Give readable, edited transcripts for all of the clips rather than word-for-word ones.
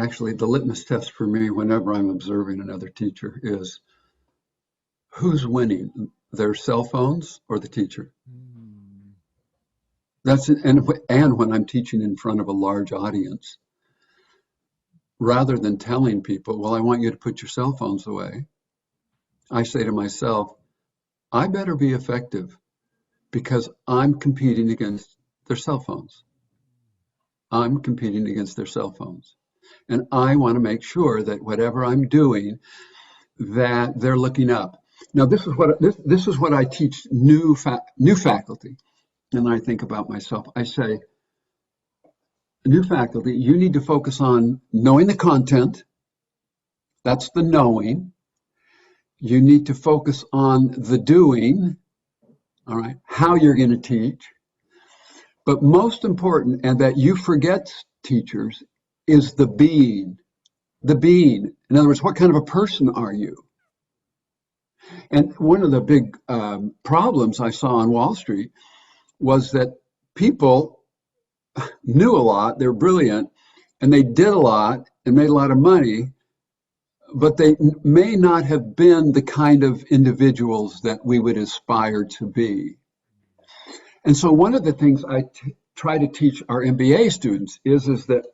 Actually, the litmus test for me whenever I'm observing another teacher is who's winning, their cell phones or the teacher? Mm. And when I'm teaching in front of a large audience, rather than telling people, well, I want you to put your cell phones away, I say to myself, I better be effective because I'm competing against their cell phones. I'm competing against their cell phones. And I want to make sure that whatever I'm doing, that they're looking up. Now, this is what I teach new faculty. And I think about myself. I say, new faculty, you need to focus on knowing the content. That's the knowing. You need to focus on the doing, all right, how you're going to teach. But most important, and that you forget, teachers, is the being. The being. In other words, what kind of a person are you? And one of the big problems I saw on Wall Street was that people knew a lot, they're brilliant, and they did a lot and made a lot of money, but they may not have been the kind of individuals that we would aspire to be. And so one of the things I try to teach our MBA students is that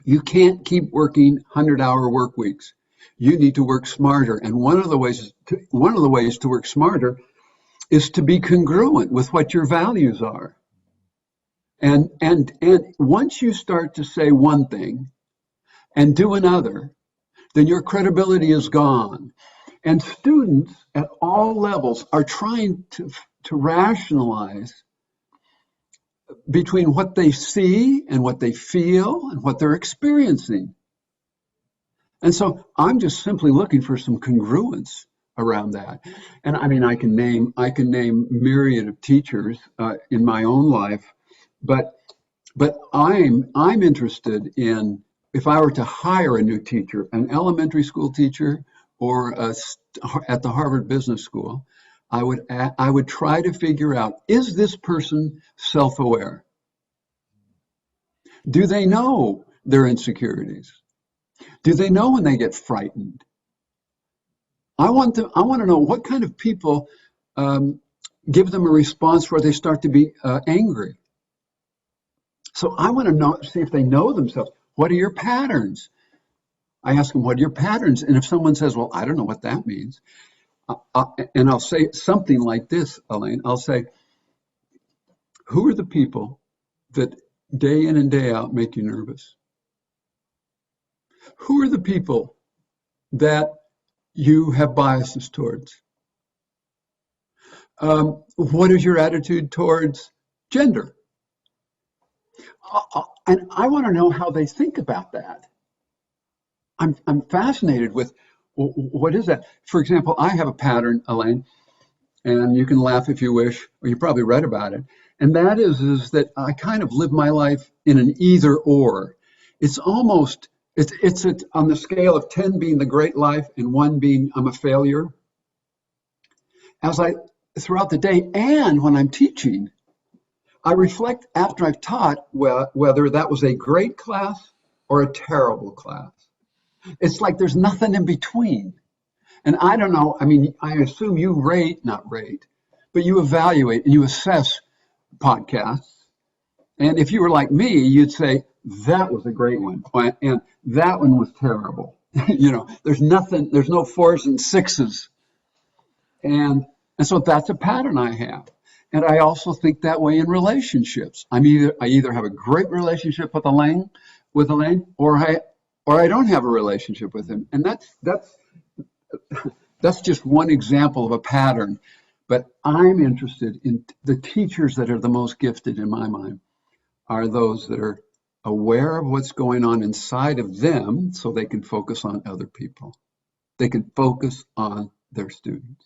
you can't keep working 100-hour work weeks. You need to work smarter. And one of the ways to work smarter is to be congruent with what your values are. And once you start to say one thing and do another, then your credibility is gone. And students at all levels are trying to rationalize between what they see and what they feel and what they're experiencing. And so I'm just simply looking for some congruence around that. And I mean, I can name myriad of teachers in my own life, but I'm interested in, if I were to hire a new teacher, an elementary school teacher or at the Harvard Business School, I would try to figure out, is this person self-aware? Do they know their insecurities? Do they know when they get frightened? I want to know what kind of people give them a response where they start to be angry. So I want to see if they know themselves. What are your patterns? I ask them, what are your patterns? And if someone says, well, I don't know what that means, and I'll say something like this, Elaine, I'll say, who are the people that day in and day out make you nervous? Who are the people that you have biases towards? What is your attitude towards gender? And I want to know how they think about that. I'm fascinated with what is that. For example, I have a pattern, Elaine, and you can laugh if you wish, or you probably read about it. And that is that I kind of live my life in an either or. It's almost, it's on the scale of 10 being the great life and 1 being I'm a failure. Throughout the day and when I'm teaching, I reflect after I've taught whether that was a great class or a terrible class. It's like there's nothing in between. And I don't know, I mean, I assume you not rate, but you evaluate and you assess podcasts. And if you were like me, you'd say, that was a great one. And that one was terrible. There's nothing, there's no 4s and 6s. And so that's a pattern I have. And I also think that way in relationships. I either have a great relationship with Elaine, or I don't have a relationship with him. And that's just one example of a pattern. But I'm interested in the teachers that are the most gifted in my mind are those that are aware of what's going on inside of them so they can focus on other people. They can focus on their students.